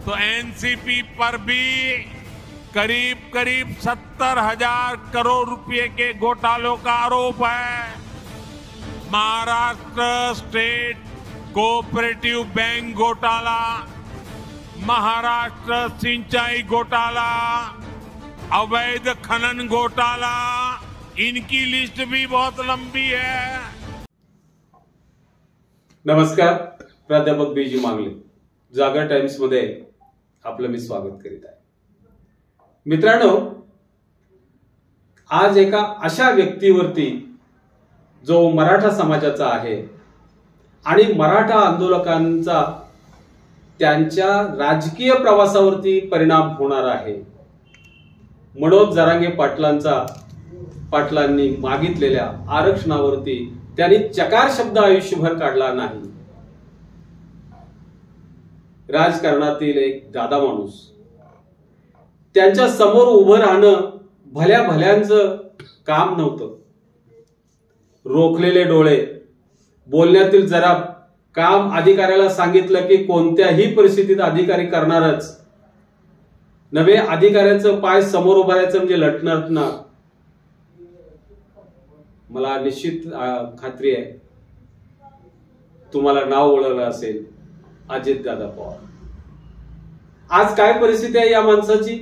तो एनसीपी पर भी करीब 70,000 करोड़ रुपए के घोटालों का आरोप है। महाराष्ट्र स्टेट कोऑपरेटिव बैंक घोटाला, महाराष्ट्र सिंचाई घोटाला, अवैध खनन घोटाला, इनकी लिस्ट भी बहुत लंबी है। नमस्कार, प्राध्यापक बीजी मांगले, जागर टाइम्स मध्ये आपलं मी स्वागत करीत आहे। मित्रांनो, आज एका अशा व्यक्तीवरती जो मराठा समाजाचा आहे आणि मराठा आंदोलकांचा त्यांच्या राजकीय प्रवासावरती परिणाम होणार आहे। मनोज जरांगे पाटलांनी मागितलेल्या आरक्षणावरती त्यांनी चकार शब्द आयुष्यभर काढला नाही। राजकारणातील एक दादा माणूस, त्यांच्या समोर उभं राहणं भल्या भल्यांचं काम नव्हतं। रोखलेले डोळे, बोलण्यातील जरा काम अधिकाऱ्याला सांगितलं की कोणत्याही परिस्थितीत अधिकारी करणारच नव्हे। अधिकाऱ्यांचं पाय समोर उभारायचं म्हणजे लटणार ना। मला निश्चित खात्री आहे तुम्हाला नाव ओळखलं असेल, अजितदादा पवार। आज काय परिस्थिती आहे या माणसाची?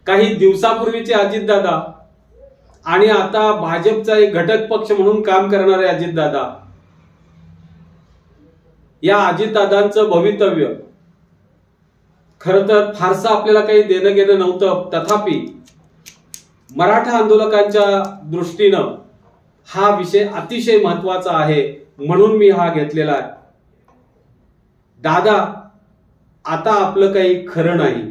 काही दिवसापूर्वीचे अजितदादा आणि आता भाजपचा एक घटक पक्ष म्हणून काम करणारे अजितदादा, या अजितदादांचं भवितव्य खरं तर फारसं आपल्याला काही देणं घेणं नव्हतं। तथापि मराठा आंदोलकांच्या दृष्टीनं हा विषय अतिशय महत्वाचा आहे, म्हणून मी हा घेतलेला आहे। दादा, आता आपलं काही खरं नाही।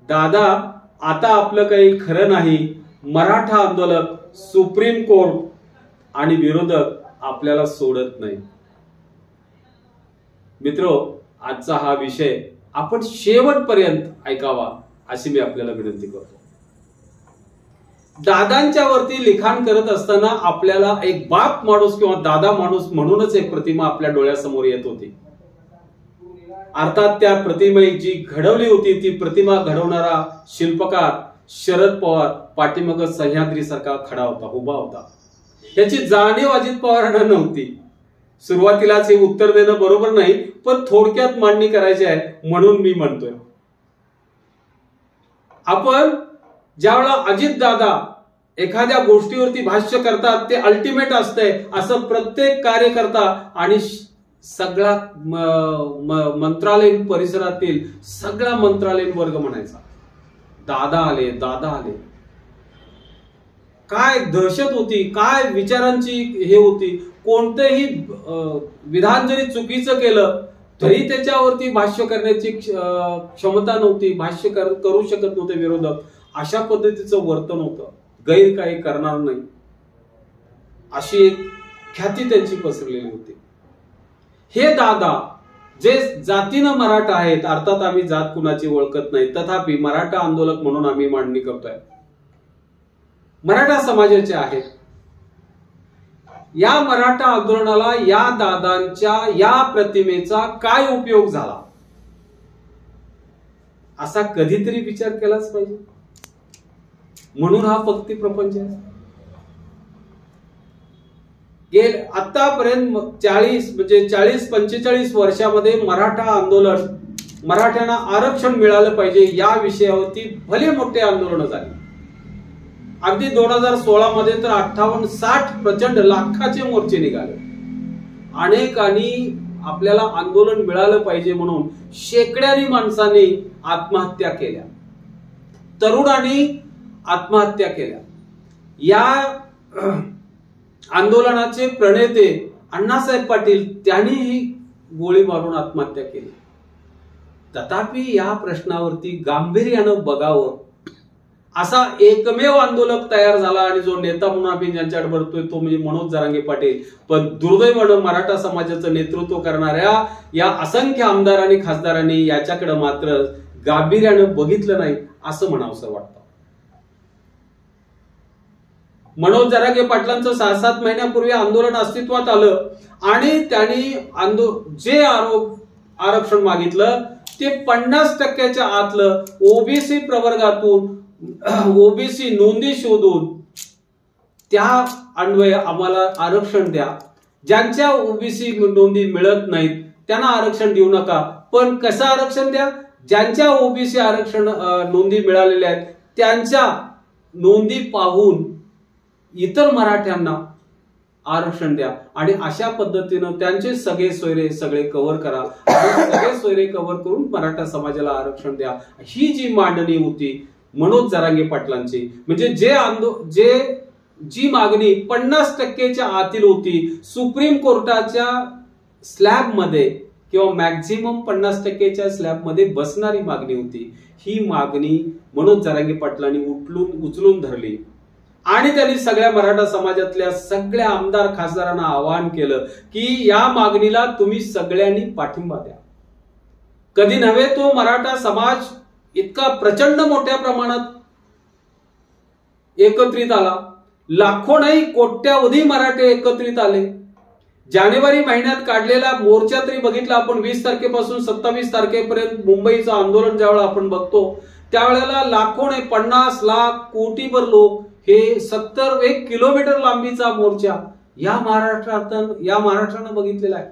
दादा, आता आपलं काही खरं नाही। मराठा आंदोलक, सुप्रीम कोर्ट आणि विरोधक आपल्याला सोडत नाही। मित्रो, आजचा हा विषय आपण शेवटपर्यंत ऐकावा अशी मी आपल्याला विनंती करतो। दादांच्या वरती लिखाण करत असताना आपल्याला एक बाप माणूस किंवा दादा माणूस म्हणूनच एक प्रतिमा आपल्या डोळ्यासमोर येत होती। अर्थात त्या प्रतिमेची जी घडवली होती ती प्रतिमा घडवणारा शिल्पकार शरद पवार पाठीमागे सह्याद्री सारखा खडा होता, उभा होता। याची जाणीव अजित पवारांना नव्हती। सुरुवातीलाच हे उत्तर देणं बरोबर नाही, पण थोडक्यात मांडणी करायची आहे म्हणून मी म्हणतोय। आपण ज्यावेळेला अजितदादा एखाद्या गोष्टीवरती भाष्य करतात ते अल्टिमेट असते असं प्रत्येक कार्यकर्ता आणि सगळा मंत्रालयीन परिसरातील सगळा मंत्रालयीन वर्ग म्हणायचा, दादा आले, दादा आले। काय दहशत होती, काय विचारांची हे होती। कोणतेही विधान जरी चुकीचं केलं तरी त्याच्यावरती भाष्य करण्याची क्षमता नव्हती, भाष्य करू शकत नव्हते विरोधक। अशा पद्धतीचं वर्तन होतं, गैर काही करणार नाही अशी एक ख्याती त्यांची पसरलेली होती। हे दादा जे जातीनं मराठा आहेत, अर्थात आम्ही जात कुणाची ओळखत नाही, तथापि मराठा आंदोलक म्हणून आम्ही मांडणी करतोय, मराठा समाजाचे आहेत। या मराठा आंदोलनाला या दादांच्या या प्रतिमेचा काय उपयोग झाला असा कधीतरी विचार केलाच पाहिजे। म्हणून हा फक्ती प्रपंच आहे। आतापर्यंत 40-45 वर्षामध्ये मराठा आंदोलन, मराठ्यांना आरक्षण मिळालं पाहिजे या विषयावरती भले मोठे आंदोलन झाले। अगदी 2016 मध्ये तर 58-60 प्रचंड लाखाचे मोर्चे निघाले। अनेकांनी आपल्याला आंदोलन मिळालं पाहिजे म्हणून शेकड्यानी माणसांनी आत्महत्या केल्या, तरुणांनी आत्महत्या केल्या। या आंदोलनाचे प्रणेते अण्णासाहेब पाटील त्यांनीही गोळी मारून आत्महत्या केली। तथापि या प्रश्नावरती गांभीर्यानं बघावं असा एकमेव आंदोलक तयार झाला आणि जो नेता म्हणून आपण ज्यांच्याकडे बघतोय तो म्हणजे मनोज जरांगे पाटील। पण दुर्दैवानं मराठा समाजाचं नेतृत्व करणाऱ्या या असंख्य आमदार आणि खासदारांनी याच्याकडे मात्र गांभीर्यानं बघितलं नाही असं म्हणावंसं वाटतं। मनोज जरांगे पाटलांचं 6-7 महिन्यापूर्वी आंदोलन अस्तित्वात आलं आणि त्यांनी जे आरक्षण मागितलं ते 50% आतलं ओबीसी प्रवर्गातून ओबीसी नोंदी शोधून त्या अन्वये आम्हाला आरक्षण द्या. ज्यांच्या ओबीसी नोंदी मिळत नाहीत त्यांना आरक्षण देऊ नका, पण कसं आरक्षण द्या? ज्यांच्या ओबीसी आरक्षण नोंदी मिळालेल्या आहेत त्यांच्या नोंदी पाहून इतर मराठ्यांना आरक्षण द्या आणि अशा पद्धतीनं त्यांचे सगळे कव्हर करा. सगळे सोयरे कव्हर करून मराठा समाजाला आरक्षण द्या. ही जी मांडणी होती मनोज जरांगे पाटलांची, म्हणजे जी मागणी 50%च्या आतील होती, सुप्रीम कोर्टाच्या स्लॅब मध्ये किंवा मॅक्झिमम 50%च्या स्लॅब मध्ये बसणारी मागणी होती. ही मागणी मनोज जरांगे पाटलांनी उचलून धरली आणि त्यांनी सगळ्या मराठा समाजातल्या सगळ्या आमदार खासदारांना आवाहन केलं की या मागणीला तुम्ही सगळ्यांनी पाठिंबा द्या. कधी नव्हे तो मराठा समाज इतका प्रचंड मोठ्या प्रमाणात एकत्रित आला. लाखो नाही कोट्यावधी मराठे एकत्रित आले. जानेवारी महिन्यात काढलेला मोर्चा तरी बघितला आपण. 20 तारखेपासून 27 तारखेपर्यंत मुंबईचं आंदोलन ज्यावेळेला आपण बघतो त्यावेळेला लाखो नाही 50 लाख कोटीभर लोक, हे 1 किलोमीटर लांबीचा मोर्चा या महाराष्ट्रानं बघितलेला आहे.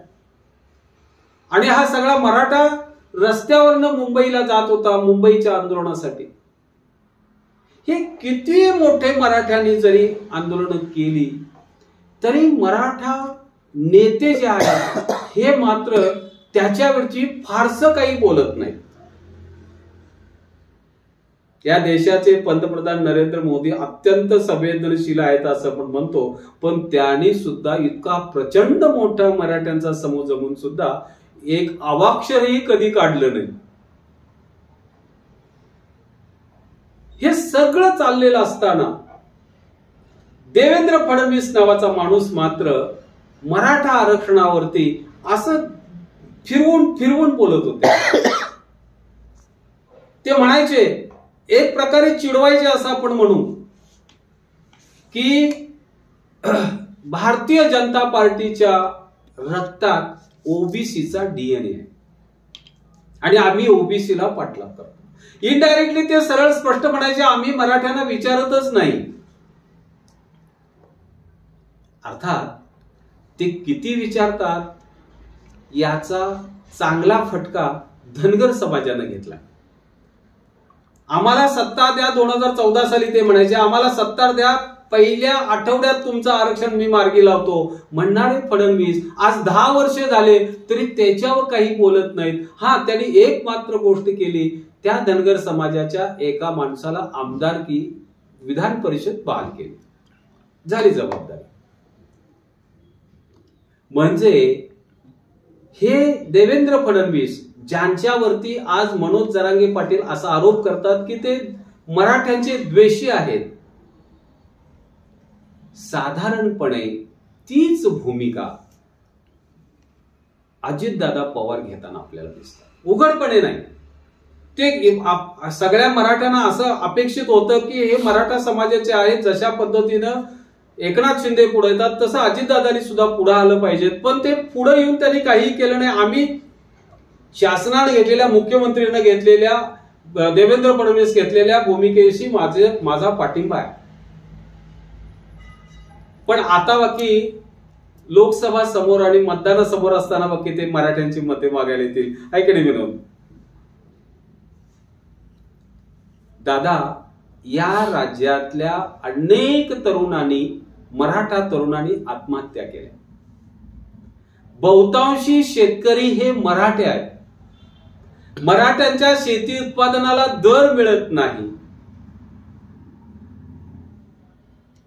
आणि हा सगळा मराठा रस्त्यावरनं मुंबईला जात होता मुंबईच्या आंदोलनासाठी. हे किती मोठे मराठ्यांनी जरी आंदोलन केली तरी मराठा नेते जे आहेत हे मात्र त्याच्यावरची फारसं काही बोलत नाही. या देशाचे पंतप्रधान नरेंद्र मोदी अत्यंत संवेदनशील आहेत असं आपण म्हणतो, पण त्यांनी सुद्धा इतका प्रचंड मोठा मराठ्यांचा समूह जमून सुद्धा एक अवाक्षरही कधी काढलं नाही. हे सगळं चाललेलं असताना देवेंद्र फडणवीस नावाचा माणूस मात्र मराठा आरक्षणावरती असं फिरवून बोलत होते. ते म्हणायचे, एक प्रकारे चिडवायचे असं आपण म्हणू की भारतीय जनता पार्टीच्या रक्तात ओबीसीचा डीएनए आहे आणि आम्ही ओबीसीला पाठलाग करतो. इनडायरेक्टली ते सरळ स्पष्ट म्हणायचे, आम्ही मराठ्यांना विचारतच नाही. अर्थात ते किती विचारतात याचा चांगला फटका धनगर समाजाने घेतला. आम्हाला सत्ता द्या 2014 साली ते म्हणायचे, आम्हाला सत्ता द्या, पहिल्या आठवड्यात तुमचं आरक्षण मी मार्गी लावतो म्हणणारे फडणवीस आज 10 वर्ष झाले तरी त्याच्यावर काही बोलत नाहीत. हा, त्यांनी एक मात्र गोष्ट केली, त्या धनगर समाजाच्या एका माणसाला आमदारकी विधान परिषद बहाल केली, झाली जबाबदारी. म्हणजे हे देवेंद्र फडणवीस ज्यांच्यावरती आज मनोज जरांगे पाटील असा आरोप करतात की ते मराठ्यांचे द्वेषी आहेत, साधारणपणे तीच भूमिका अजितदादा पवार घेताना आपल्याला दिसतात. उघडपणे नाही, ते सगळ्या मराठ्यांना असं अपेक्षित होतं की हे मराठा समाजाचे आहेत, जशा पद्धतीनं एकनाथ शिंदे पुढे येतात तसं अजितदादांनी सुद्धा पुढे आलं पाहिजेत. पण ते पुढे येऊन त्यांनी काही केलं नाही. आम्ही शासनाने घेतलेल्या, मुख्यमंत्र्यांना घेतलेल्या, देवेंद्र फडणवीस घेतलेल्या भूमिकेशी माझा पाठिंबा आहे. पण आता बाकी लोकसभा समोर आणि मतदानासमोर असताना बाकी ते मराठ्यांची मते मागायला येतील. ऐकणे विनोद दादा, या राज्यातल्या अनेक तरुणांनी, मराठा तरुणांनी आत्महत्या केल्या. बहुतांशी शेतकरी हे मराठे आहेत. मराठ्यांच्या शेती उत्पादनाला दर मिळत नाही.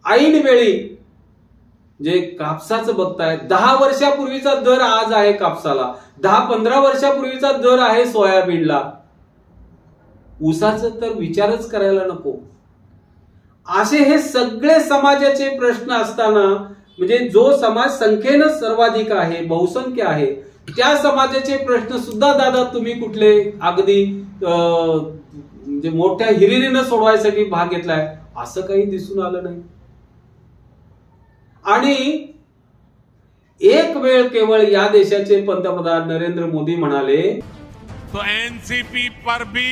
ऐन वेळी जे कापसाचं बघताय, 10 वर्षापूर्वीचा दर आज आहे कापसाला, 10-15 वर्षापूर्वीचा दर आहे सोयाबीनला. ऊसाचं तर विचारच करायला नको. असे हे सगळे समाजाचे प्रश्न असताना, म्हणजे जो समाज संख्येनं सर्वाधिक आहे, बहुसंख्य आहे, त्या समाजाचे प्रश्न सुद्धा दादा तुम्ही कुठले अगदी म्हणजे मोठ्या हिरिरीनं सोडवायसाठी भाग घेतलाय असं काही दिसून आलं नाही. आणि एक वेळ केवळ या देशाचे पंतप्रधान नरेंद्र मोदी म्हणाले, तो एनसीपी पर भी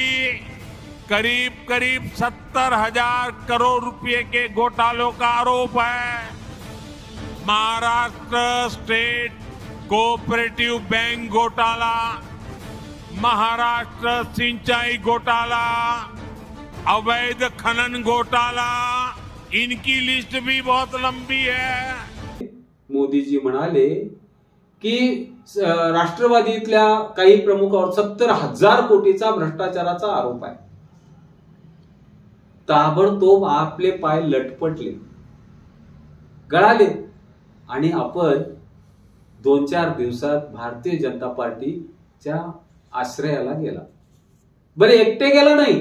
करीब करीब 70,000 करोड़ रुपए के घोटालों का आरोप है। महाराष्ट्र स्टेट कोऑपरेटिव बैंक घोटाला, महाराष्ट्र सिंचाई घोटाला, अवैध खनन घोटाला, इनकी लिस्ट भी बहुत लंबी है। मोदी जी म्हणाले की राष्ट्रवादीतल्या काही प्रमुखांवर 70,000 कोटीचा भ्रष्टाचाराचा आरोप आहे। ताबडतोब आपले पाय लटपटले, गळाले आणि आपण 2-4 दिवसात भारतीय जनता पार्टीच्या आश्रयाला गेला। बरे एकटे गेला नाही,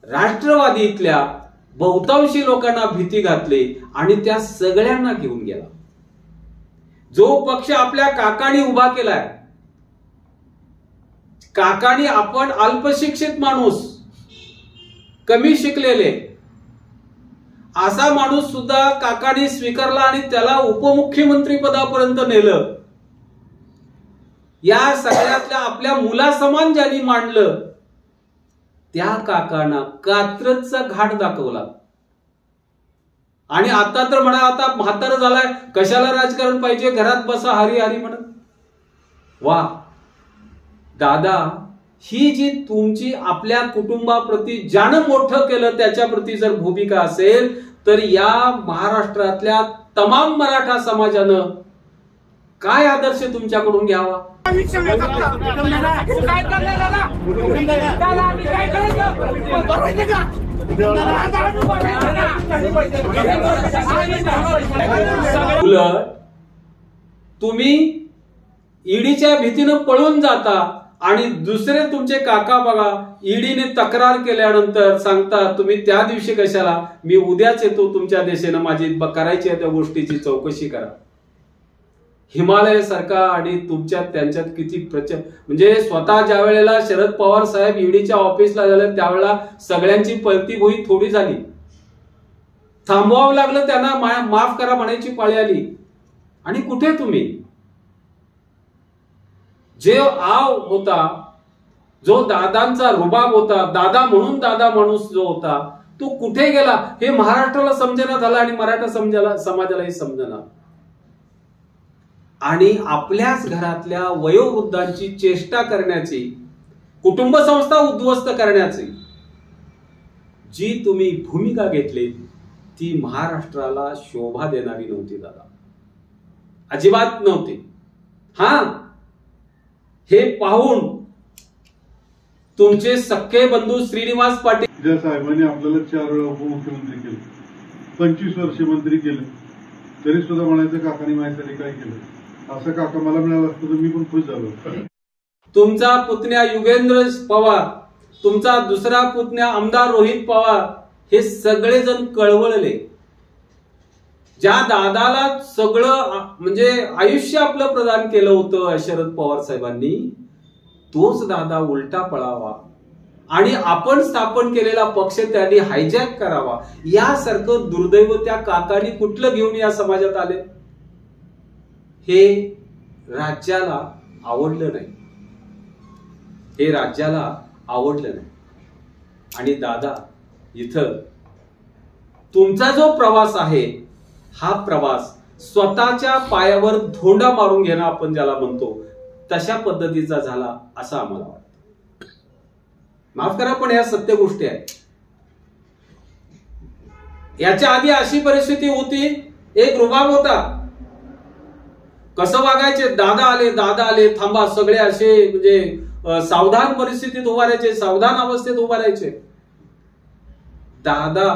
राष्ट्रवादीतल्या बहुतांशी लोकांना भीती घातली आणि त्या सगळ्यांना घेऊन गेला। जो पक्ष आपल्या काकांनी उभा केलाय, काकांनी आपण अल्पशिक्षित माणूस, कमी शिकलेले असा माणूस सुद्धा काकांनी स्वीकारला आणि त्याला उपमुख्यमंत्री पदापर्यंत नेलं। या सगळ्यातल्या आपल्या मुलासमान ज्यांनी मांडलं त्या काकांना कात्रजचा घाट दाखवला आणि आता तर म्हणा आता म्हातार झालाय, कशाला राजकारण पाहिजे, घरात बसा हरी हरी म्हणत। वा दादा, ही जी तुमची आपल्या कुटुंबाप्रती ज्यानं मोठं केलं त्याच्याप्रती जर भूमिका असेल तर या महाराष्ट्रातल्या तमाम मराठा समाजानं काय आदर्श तुमच्याकडून घ्यावा? उलट तुम्ही ईडीच्या भीतीनं पळून जाता आणि दुसरे तुमचे काका बघा ईडीने तक्रार केल्यानंतर सांगता तुम्ही त्या दिवशी कशाला, मी उद्याच येतो तुमच्या देशानं, माझी करायची त्या गोष्टीची चौकशी करा। हिमालय सारखा आणि तुमच्यात त्यांच्यात किती म्हणजे स्वतः ज्या वेळेला शरद पवार साहेब ईडीच्या ऑफिसला झाले त्यावेळेला सगळ्यांची पलती भोई थोडी झाली, थांबवावं लागलं त्यांना, माफ करा म्हणायची पाळी आली। आणि कुठे तुम्ही? जे आव होता, जो दादांचा रुबाब होता, दादा म्हणून दादा माणूस जो होता, तो कुठे गेला हे महाराष्ट्राला समजेना झाला आणि मराठा समाजालाही समजेना। आणि आपल्याच घरातल्या वयोवृद्धांची चेष्टा करण्याची, कुटुंब संस्था उद्ध्वस्त करण्याची जी तुम्ही भूमिका घेतली ती महाराष्ट्राला शोभा देणारी नव्हती दादा, अजिबात नव्हती। हा, हे पाहून तुमचे सख्खे बंधू श्रीनिवास पाटील ज्या साहेबांनी आपल्याला 4 वेळा उपमुख्यमंत्री केले, 25 वर्ष मंत्री केले, तरी सुद्धा म्हणायचं काकांनी माझ्यासाठी काय केलं, असं काका मला मिळालं असतं तर मी पण खुश झालो। तुमचा पुतण्या युगेंद्र पवार, तुमचा दुसरा पुतण्या आमदार रोहित पवार, हे सगळेजण कळवळले। ज्या दादाला सगळं म्हणजे आयुष्य आपलं प्रदान केलं होतं शरद पवार साहेबांनी, तोच दादा उलटा पळावा आणि आपण स्थापन केलेला पक्ष त्यांनी हायजॅक करावा, यासारखं दुर्दैव त्या काकांनी कुठलं घेऊन या समाजात आले? हे राज्याला आवडलं नाही, हे राज्याला आवडलं नाही। आणि दादा, इथं तुमचा जो प्रवास आहे हा प्रवास स्वतःच्या पायावर धोंडा मारून घेणं आपण ज्याला म्हणतो तशा पद्धतीचा झाला असं आम्हाला वाटतं। माफ करा पण या सत्य गोष्टी आहेत। याच्या आधी अशी परिस्थिती होती, एक रुबाब होता, कसं वागायचे, दादा आले थांबा, सगळे असे म्हणजे सावधान परिस्थितीत उभा राहायचे, सावधान अवस्थेत उभा राहायचे। दादा,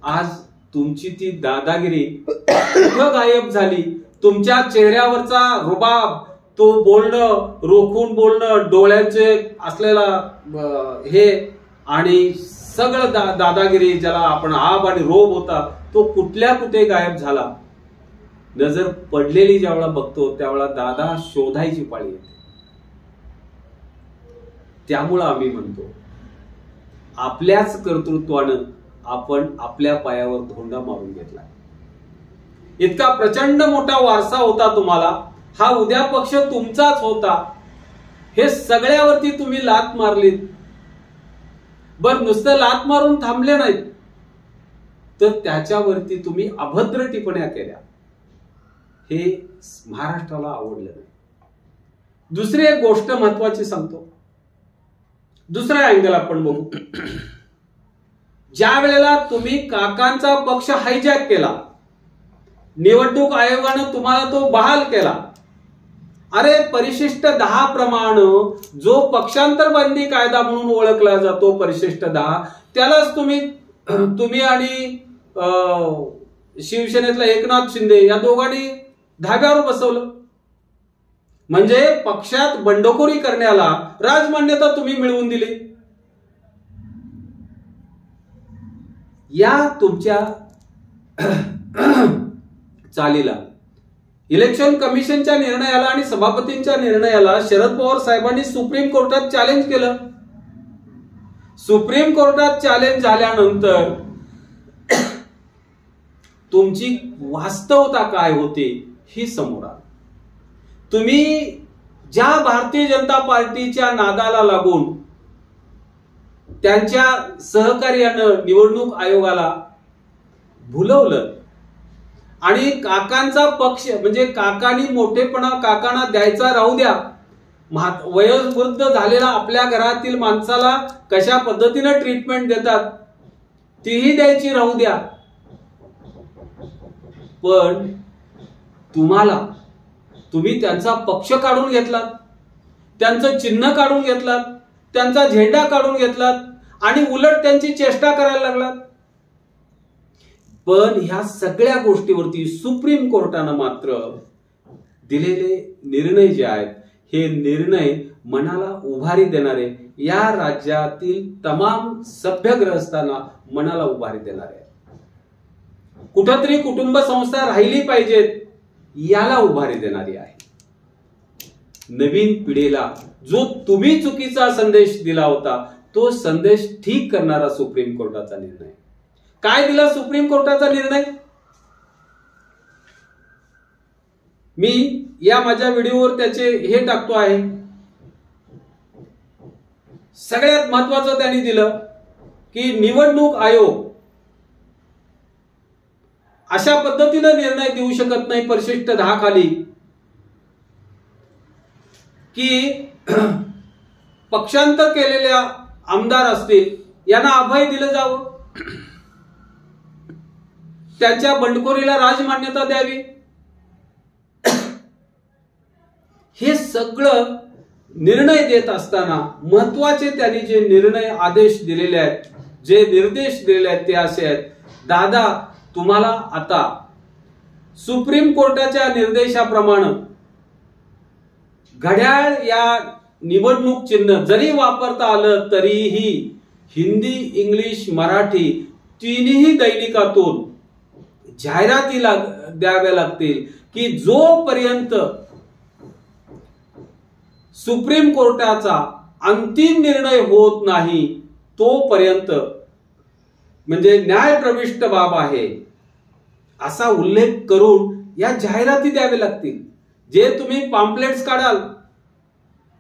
आज तुमची ती दादागिरी कुठं गायब झाली? तुमच्या चेहऱ्यावरचा रुबाब, तो बोलणं, रोखून बोलणं, डोळ्यांचे असलेला हे आणि सगळं दादागिरी ज्याला आपण आब आणि रोब होता, तो कुठल्या कुठे गायब झाला? नजर पडलेली ज्यावेळेला बघतो त्यावेळेला दादा शोधायची पाळी येते। त्यामुळं आम्ही म्हणतो, आपल्याच कर्तृत्वानं आपण आपल्या पायावर धोंडा मारून घेतला। इतका प्रचंड मोठा वारसा होता तुम्हाला, हा उद्या पक्ष तुमचाच होता, हे सगळ्यावरती तुम्ही लात मारलीत. बर नुसतं लात मारून थांबले नाहीत, तर त्याच्यावरती तुम्ही अभद्र टिप्पण्या केल्या. हे महाराष्ट्राला आवडलं नाही. दुसरी एक गोष्ट महत्वाची सांगतो, दुसरा अँगल आपण बघू. ज्या वेळेला तुम्ही काकांचा पक्ष हायजॅक केला, निवडणूक आयोगानं तुम्हाला तो बहाल केला. अरे परिशिष्ट 10 प्रमाणे जो पक्षांतर बंदी कायदा म्हणून ओळखला जातो, परिशिष्ट 10, त्यालाच तुम्ही आणि शिवसेनेतला एकनाथ शिंदे या दोघांनी धाब्यावर बसवलं. म्हणजे पक्षात बंडखोरी करण्याला राजमान्यता तुम्ही मिळवून दिली. या तुमच्या चालीला, इलेक्शन कमिशनच्या निर्णयाला आणि सभापतींच्या निर्णयाला शरद पवार साहेबांनी सुप्रीम कोर्टात चॅलेंज केलं. सुप्रीम कोर्टात चॅलेंज झाल्यानंतर तुमची वास्तवता काय होती ही समोर आली. तुम्ही ज्या भारतीय जनता पार्टीच्या नादाला लागून त्यांच्या सहकार्यानं निवडणूक आयोगाला भुलवलं आणि काकांचा पक्ष म्हणजे काकांनी मोठेपणा काकांना द्यायचा राहू द्या, वयोवृद्ध झालेला आपल्या घरातील माणसाला कशा पद्धतीने ट्रीटमेंट देतात तीही द्यायची राहू द्या, पण तुम्ही त्यांचा पक्ष काढून घेतलात, त्यांचं चिन्ह काढून घेतलात, त्यांचा झेंडा काढून घेतलात आणि उलट त्यांची चेष्टा करायला लागलात. पण ह्या सगळ्या गोष्टीवरती सुप्रीम कोर्टानं मात्र दिलेले निर्णय जे आहेत, हे निर्णय मनाला उभारी देणारे, या राज्यातील तमाम सभ्यग्रस्तांना मनाला उभारी देणारे, कुठंतरी कुटुंब संस्था राहिली पाहिजेत याला उभारी देणारी आहे. नवीन पिढीला जो तुम्ही चुकीचा संदेश दिला होता, तो संदेश ठीक करणारा सुप्रीम कोर्टाचा निर्णय. काय दिला सुप्रीम कोर्टाचा निर्णय? मी या माझ्या व्हिडिओवर त्याचे हे टाकतो आहे. सगळ्यात महत्वाचं त्यांनी दिलं की निवडणूक आयोग अशा पद्धतीने निर्णय देऊ शकत नाही परिशिष्ट 10 खाली की पक्षांतर केलेल्या आमदार असतील यांना अभय दिलं जावं, त्यांच्या बंडखोरीला राजमान्यता द्यावी. हे सगळं निर्णय देत असताना महत्वाचे त्यांनी जे निर्णय आदेश दिलेले आहेत, जे निर्देश दिलेले आहेत ते असे आहेत. दादा, तुम्हाला आता सुप्रीम कोर्टाच्या निर्देशाप्रमाणे घड्याळ या निवडणूक चिन्ह जरी वापरता आलं तरीही हिंदी, इंग्लिश, मराठी तिन्ही दैनिकातून जाहिराती द्याव्या लागतील की जोपर्यंत सुप्रीम कोर्टाचा अंतिम निर्णय होत नाही तोपर्यंत म्हणजे न्यायप्रविष्ट बाब आहे असा उल्लेख करून या जाहिराती द्यावे लागतील. जे तुम्ही पॅम्पलेट्स काढाल,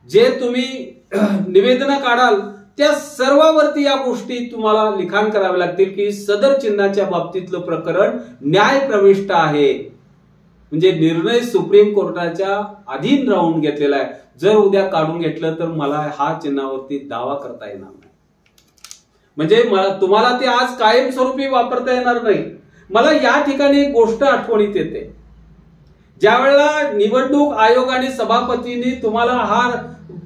जे तुम्ही निवेदन काढाल, त्या सर्वांवरती या गोष्टी तुम्हाला लिखाण करावे लागतील की सदर चिन्हाच्या बाबतीतलं प्रकरण न्यायप्रविष्ट आहे, म्हणजे निर्णय सुप्रीम कोर्टाच्या अधीन राहून घेतलेला आहे. जर उद्या काढून घेतलं तर मला हा चिन्हावरती दावा करता येणार नाही, म्हणजे तुम्हाला ते आज कायमस्वरूपी वापरता येणार नाही. मला या ठिकाणी एक गोष्ट आठवणीत येते. ज्या वेळेला निवडणूक आयोगाने सभापतींनी तुम्हाला हा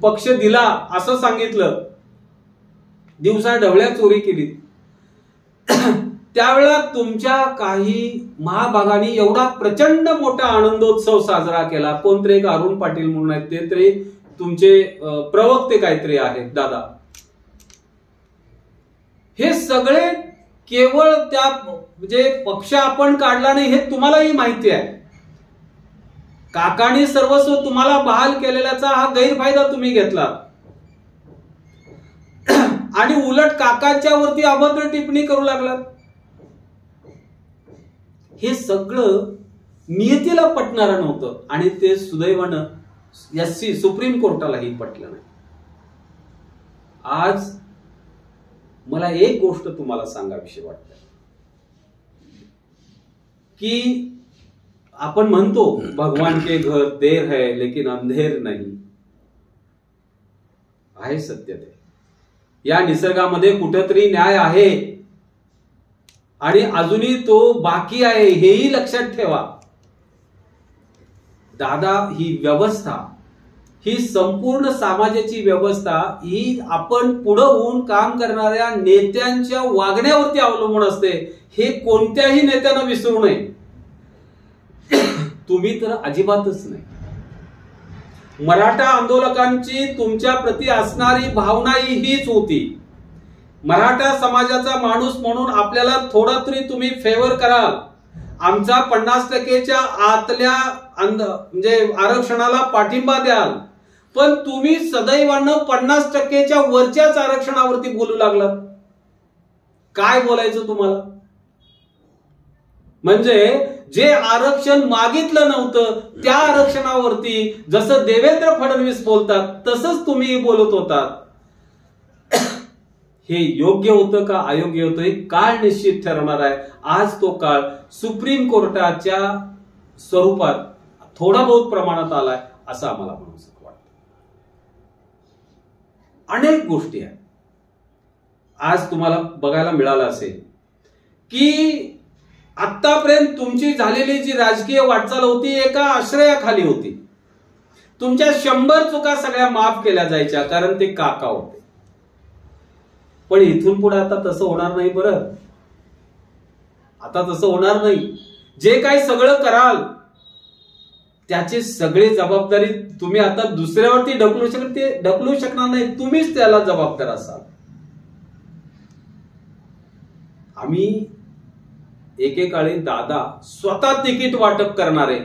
पक्ष दिला असं सांगितलं, दिवसा ढवळ्या चोरी केली, त्यावेळेला तुमच्या काही महाभागांनी एवढा प्रचंड मोठा आनंदोत्सव साजरा केला. कोणतरी एक अरुण पाटील म्हणून आहेत, ते तरी तुमचे प्रवक्ते काहीतरी आहेत दादा. हे सगळे केवळ त्या म्हणजे पक्ष आपण काढला नाही हे तुम्हालाही माहिती आहे. काकांनी सर्वस्व तुम्हाला बहाल केलेल्याचा हा गैरफायदा तुम्ही घेतला आणि उलट काकांच्या वरती अभद्र टिप्पणी करू लागलात. हे सगळं नियतीला पटणारं नव्हतं आणि ते सुदैवानं SC सुप्रीम कोर्टालाही पटलं नाही. आज मला एक गोष्ट तुम्हाला सांगावीशी वाटते की आपण म्हणतो भगवान के घर देर है लेकिन अंधेर नहीं. आहे सत्य ते. या निसर्गामध्ये कुठेतरी न्याय आहे आणि अजूनही तो बाकी आहे हेही लक्षात ठेवा. दादा, ही व्यवस्था, ही संपूर्ण समाजाची व्यवस्था ही आपण पुढे होऊन काम करणाऱ्या नेत्यांच्या वागण्यावरती अवलंबून असते. हे कोणत्याही नेत्यानं विसरू नये. तुम्ही तर अजिबातच नाही. मराठा आंदोलकांची तुमच्या प्रती असणारी भावना हीच होती. मराठा समाजाचा माणूस म्हणून आपल्याला थोडा तरी तुम्ही फेवर कराल. आमचा 50%च्या आतल्या म्हणजे आरक्षणाला पाठिंबा द्याल. पण तुम्ही सदैवानं 50%च्या वरच्याच आरक्षणावरती बोलू लागलात. काय बोलायचं तुम्हाला? म्हणजे जे आरक्षण मागितलं नव्हतं त्या आरक्षणावरती जसं देवेंद्र फडणवीस बोलतात तसंच तुम्ही बोलत होतात. हे योग्य होतं का अयोग्य होतं हे काळ निश्चित ठरवणार आहे. आज तो काळ सुप्रीम कोर्टाच्या स्वरूपात थोडा बहुत प्रमाणात आलाय असं आम्हाला म्हणू वाटतं. अनेक गोष्टी आहेत. आज तुम्हाला बघायला मिळालं असेल की आतापर्यंत तुमची झालेली जी राजकीय वाटचाल होती एका आश्रयाखाली होती. तुमच्या 100 चुका सगळ्या माफ केल्या जायच्या कारण ते काका होते. पण इथून पुढे आता तसं होणार नाही. बरं, आता तसं होणार नाही. जे काही सगळं कराल त्याची सगळी जबाबदारी तुम्ही आता दुसऱ्यावरती ढकलू शकणार नाही. तुम्हीच त्याला जबाबदार असाल. आम्ही एकेकाळी दादा स्वतः तिकीट वाटप करणारे,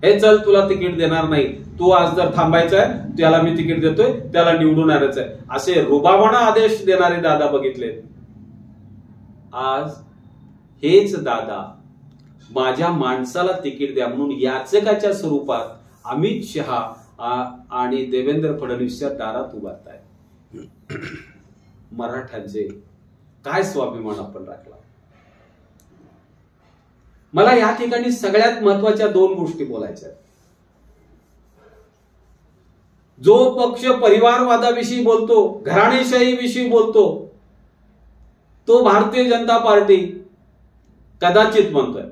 हे चल तुला तिकीट देणार नाही, तू आज जर थांबायचं आहे त्याला मी तिकीट देतोय, त्याला निवडून आणायचं आहे, असे रुबाबाने आदेश देणारे दादा बघितले. आज हेच दादा माझ्या माणसाला तिकीट द्या म्हणून याचकाच्या स्वरूपात अमित शहा आणि देवेंद्र फडणवीसच्या दारात उभारत आहे. मराठ्यांचे काय स्वाभिमान आपण राखला. मला या ठिकाणी सगळ्यात महत्वाच्या 2 गोष्टी बोलायच्या आहेत. जो पक्ष परिवारवादाविषयी बोलतो, घराणेशाहीविषयी बोलतो, तो भारतीय जनता पार्टी कदाचित म्हणतोय.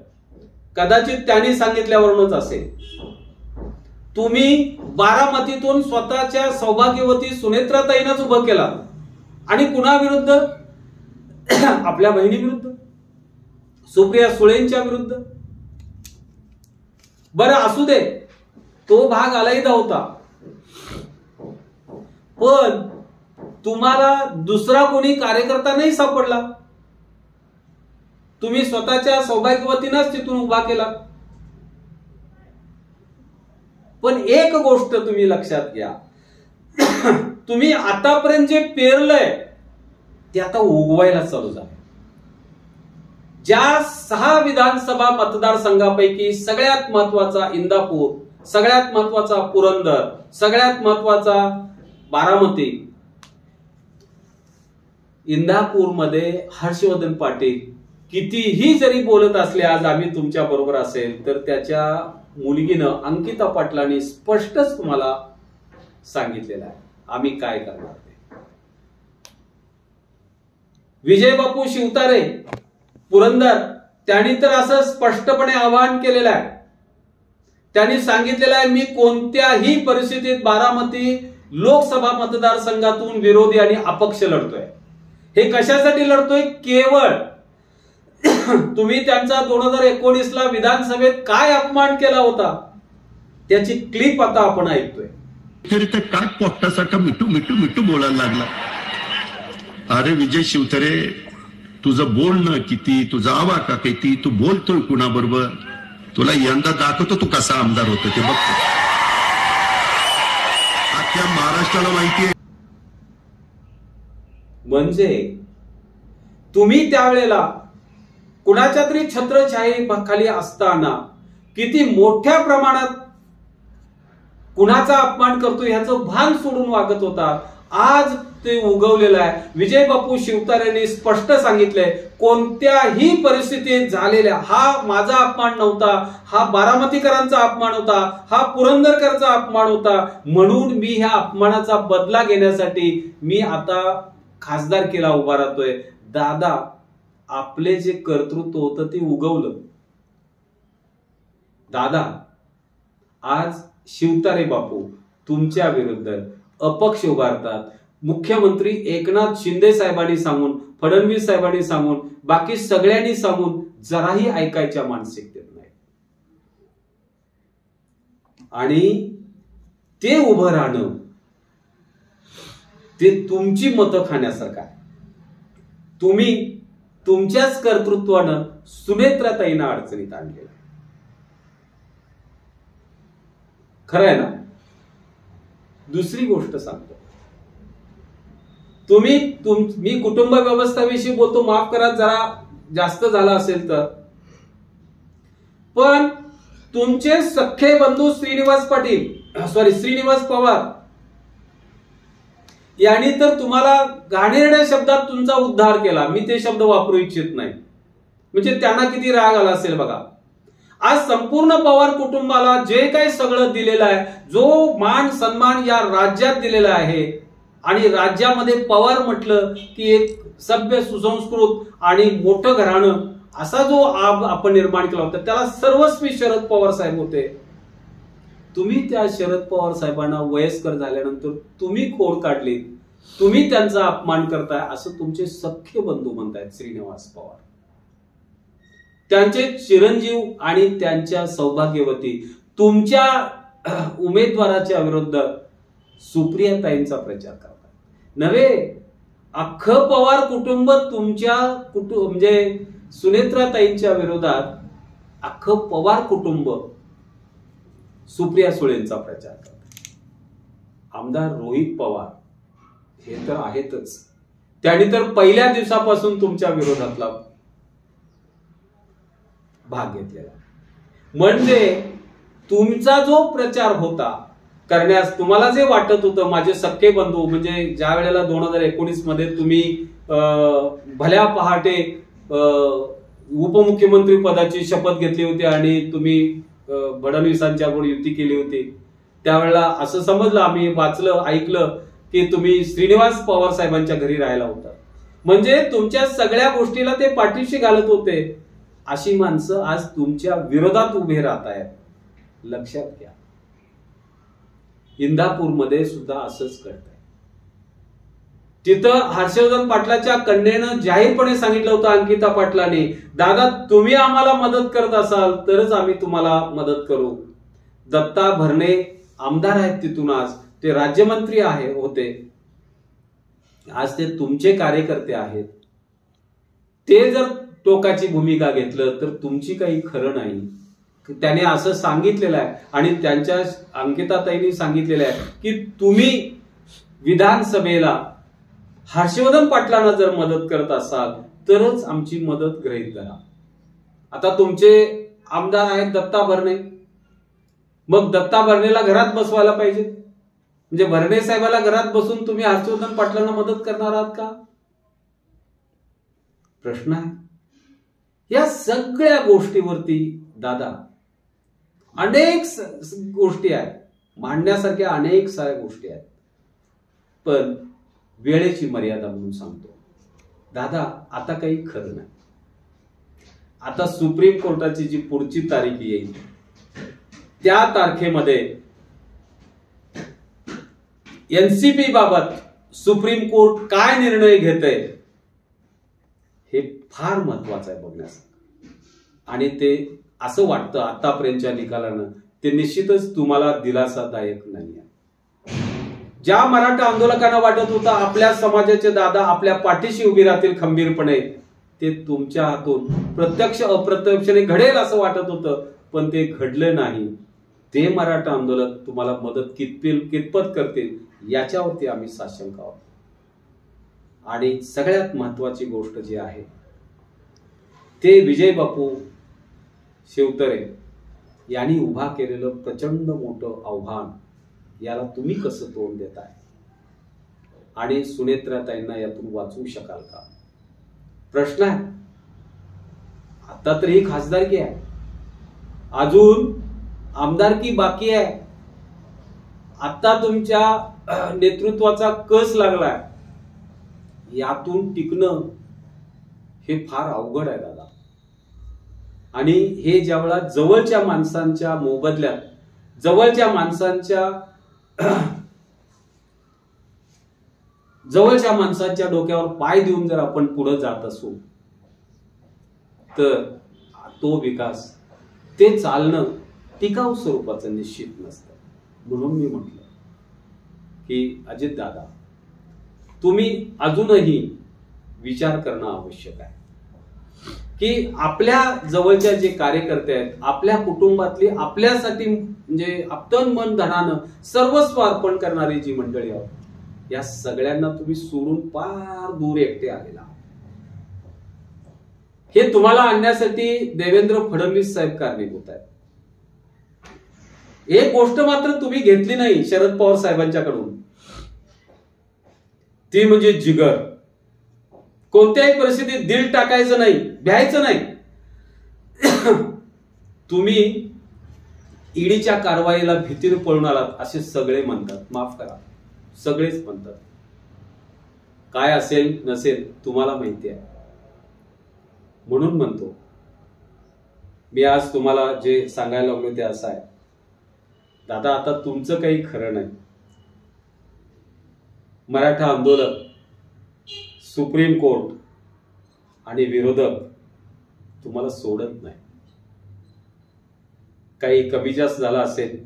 कदाचित त्यांनी सांगितल्यावरूनच असेल. तुम्ही बारामतीतून स्वतःच्या सौभाग्यवती सुनेत्राताईंनाच उभं केला आणि कुणाविरुद्ध? आपल्या बहिणीविरुद्ध, सुप्रिया सुळेंच्या विरुद्ध. बरं असू दे, तो भाग अलैदा होता. पण तुम्हाला दुसरा कोणी कार्यकर्ता नाही सापडला. तुम्ही स्वतःच्या सौभाग्यवतीनंच तिथून उभा केला. पण एक गोष्ट तुम्ही लक्षात घ्या, तुम्ही आतापर्यंत जे पेरलंय ते आता उगवायला चालू झालं. ज्या 6 विधानसभा मतदारसंघापैकी सगळ्यात महत्वाचा इंदापूर, सगळ्यात महत्वाचा पुरंदर, सगळ्यात महत्वाचा बारामती, इंदापूरमध्ये हर्षवर्धन पाटील कितीही जरी बोलत असले आज आम्ही तुमच्या बरोबर असेल, तर त्याच्या मुलगीनं अंकिता पाटलांनी स्पष्टच तुम्हाला सांगितलेलं आहे आम्ही काय करणार ते. विजय बापू शिवतारे पुरंदर, त्यांनी तर असं स्पष्टपणे आवाहन केलेलं आहे. त्यांनी सांगितलेलं आहे मी कोणत्याही परिस्थितीत बारामती लोकसभा मतदारसंघातून विरोधी आणि अपक्ष लढतोय. हे कशासाठी लढतोय? केवळ तुम्ही त्यांचा 2019ला विधानसभेत काय अपमान केला होता त्याची क्लिप आता आपण ऐकतोय. तरी ते काय पोटासारखा मिठू मिठू मिठू बोलायला लागला. अरे विजय शिवतारे, तुझं बोलणं किती, तुझा आवाका किती, तू बोलतोय कुणाबरोबर, तुला यंदा दाखवतो तू कसा आमदार होतो ते बघतो. अख्ख्या महाराष्ट्राला माहिती आहे. म्हणजे तुम्ही त्यावेळेला कुणाच्या तरी छत्रछाई खाली असताना किती मोठ्या प्रमाणात कुणाचा अपमान करतो ह्याचं भान सोडून वागत होता, आज ते उगवलेलं आहे. विजय बापू शिवतारेंनी स्पष्ट सांगितलंय, कोणत्याही परिस्थितीत झालेल्या हा माझा अपमान नव्हता, हा बारामतीकरांचा अपमान होता, हा पुरंदरकरचा अपमान होता, म्हणून मी ह्या अपमानाचा बदला घेण्यासाठी मी आता खासदारकीला उभा राहतोय. दादा, आपले जे कर्तृत्व होतं ते उगवलं. दादा, आज शिवतारे बापू तुमच्या विरुद्ध अपक्ष उभारतात. मुख्यमंत्री एकनाथ शिंदे साहेबांनी सांगून, फडणवीस साहेबांनी सांगून, बाकी सगळ्यांनी सांगून जराही ऐकायच्या मानसिकतेत नाही. आणि ते उभं राहणं ते तुमची मतं खाण्यासारखं आहे. तुम्ही तुमच्याच कर्तृत्वानं सुनेत्राताईंना अडचणीत आणलेलं आहे. खरं आहे ना? दुसरी गोष्ट सांगतो, मी कुटुंब व्यवस्थेविषयी बोलतो, माफ करा जरा जास्त झाला असेल तर, पण तुमचे सख्खे बंधू श्रीनिवास पवार यांनी तर तुम्हाला घाणेरड्या शब्दात तुमचा उद्धार केला. मी ते शब्द वापरू इच्छित नाही, म्हणजे त्यांना किती राग आला असेल बघा. आज संपूर्ण पवार कुटुंबाला जे काही सगळं दिलेलं आहे, जो मान सन्मान या राज्यात दिलेला आहे, आणि राज्यामध्ये पवार म्हटलं की एक सभ्य सुसंस्कृत आणि मोठं घराणं असा जो आपण निर्माण केला होता, त्याला सर्वस्वी शरद पवार साहेब होते. तुम्ही त्या शरद पवार साहेबांना वयस्कर झाल्यानंतर तुम्ही खोड काढली, तुम्ही त्यांचा अपमान करताय असं तुमचे सख्खे बंधू म्हणतायत. श्रीनिवास पवार, त्यांचे चिरंजीव आणि त्यांच्या सौभाग्यवती तुमच्या उमेदवाराच्या विरुद्ध सुप्रियाताईंचा प्रचार करतात. नव्हे, अख्खं पवार कुटुंब तुमच्या म्हणजे सुनेत्राताईंच्या विरोधात अख्खं पवार कुटुंब सुप्रिया सुळेंचा प्रचार करतात. आमदार रोहित पवार हे तर आहेतच, त्यांनी तर पहिल्या दिवसापासून तुमच्या विरोधातला भाग घेतलेला. म्हणजे तुमचा जो प्रचार होता करण्यास, तुम्हाला जे वाटत होतं, माझे सख्खे बंधू, म्हणजे ज्या वेळेला 2019 मध्ये तुम्ही भल्या पहाटे उपमुख्यमंत्री पदाची शपथ घेतली होती आणि तुम्ही फडणवीसांच्या बरोबर युती केली होती, त्यावेळेला असं समजलं, आम्ही वाचलं ऐकलं की तुम्ही श्रीनिवास पवार साहेबांच्या घरी राहायला होता. म्हणजे तुमच्या सगळ्या गोष्टीला ते पाठीशी घालत होते. अशी माणसं आज तुमच्या विरोधात उभे राहत आहेत. लक्षात घ्या, इंदापूरमध्ये सुद्धा असंच घडतंय. तिथं हर्षवर्धन पाटलाच्या कन्येनं जाहीरपणे सांगितलं होतं अंकिता पाटलांनी, दादा तुम्ही आम्हाला मदत करत असाल तरच आम्ही तुम्हाला मदत करू. दत्ता भरणे आमदार आहेत तिथून, आज ते राज्यमंत्री होते, आज ते तुमचे कार्यकर्ते आहेत. ते जर टोकाची भूमिका घेतलं तर तुमची काही खरं नाही. त्याने असं सांगितलेलं आहे आणि त्यांच्या अंकिताताईंनी सांगितलेलं आहे की तुम्ही विधानसभेला हर्षवर्धन पाटलांना जर मदत करत असाल तरच आमची मदत गृहीत धरा. आता तुमचे आमदार आहेत दत्ता भरणे, मग दत्ता भरणेला घरात बसवायला पाहिजे. म्हणजे भरणे साहेबाला घरात बसून तुम्ही हर्षवर्धन पाटलांना मदत करणार आहात का? प्रश्न आहे. या सगळ्या गोष्टीवरती दादा अनेक गोष्टी आहेत, मांडण्यासारख्या अनेक साऱ्या गोष्टी आहेत, पण वेळेची मर्यादा म्हणून सांगतो दादा, आता काही खरं नाही. आता सुप्रीम कोर्टाची जी पुढची तारीख येईल त्या तारखेमध्ये एनसीपी बाबत सुप्रीम कोर्ट काय निर्णय घेतंय हे फार महत्वाचं आहे बघण्यासाठी. आणि ते असं वाटतं आतापर्यंतच्या निकालानं ते निश्चितच तुम्हाला दिलासादायक नाही. ज्या मराठा आंदोलकांना वाटत होतं आपल्या समाजाचे दादा आपल्या पाठीशी उभी राहतील खंबीरपणे, ते तुमच्या हातून प्रत्यक्ष अप्रत्यक्षने घडेल असं वाटत होतं, पण ते घडलं नाही. ते मराठा आंदोलक तुम्हाला मदत कितपत करतील याच्यावरती आम्ही साशंक आहोत. आणि सगळ्यात महत्वाची गोष्ट जी आहे ते विजय बापू शिवतरे यांनी उभा केलेलं प्रचंड मोठं आव्हान, याला तुम्ही कसं तोंड देताय आणि सुनेत्राताईंना यातून वाचवू शकाल का? प्रश्न आहे. आता तर ही खासदारकी आहे, अजून आमदारकी बाकी आहे. आता तुमच्या नेतृत्वाचा कस लागलाय, यातून टिकणं हे फार अवघड आहे दादा. आणि हे ज्यावेळा जवळच्या माणसांच्या मोबदल्यात, जवळच्या माणसांच्या डोक्यावर पाय देऊन जर आपण पुढे जात असू, तर तो विकास, ते चालणं टिकाऊ स्वरूपाचं निश्चित नसतं. म्हणून मी म्हटलं की अजित दादा, तुम्ही अजूनही विचार करणं आवश्यक आहे की आपल्या जवळच्या जे कार्यकर्ते आहेत, आपल्या कुटुंबातली, आपल्यासाठी म्हणजे तन मन धनानं सर्वस्व अर्पण करणारी जी मंडळी आहेत, या सगळ्यांना तुम्ही सोडून फार दूर एकटे आलेला आहात. हे तुम्हाला आणण्यासाठी देवेंद्र फडणवीस साहेब कारणीभूत आहेत. एक गोष्ट मात्र तुम्ही घेतली नाही शरद पवार साहेबांच्याकडून, ती म्हणजे जिगर. कोणत्याही परिस्थितीत दिल टाकायचं नाही, भ्यायचं नाही. तुम्ही ईडीच्या कारवाईला भीतीने पळून आलात असे सगळे म्हणतात. माफ करा, सगळेच म्हणतात. काय असेल नसेल तुम्हाला माहिती आहे. म्हणून म्हणतो मी आज तुम्हाला जे सांगायला लागलो ते असं आहे, दादा आता तुमचं काही खरं नाही. मराठा आंदोलन, सुप्रीम कोर्ट आणि विरोधक तुम्हाला सोडत नाही. काही कमी जास्त झाला असेल,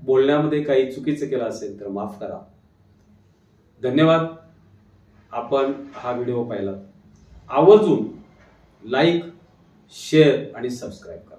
बोलण्यामध्ये काही चुकीचं केलं असेल तर माफ करा. धन्यवाद. आपण हा व्हिडिओ पाहिला, आवर्जून लाईक, शेअर आणि सबस्क्राईब करा.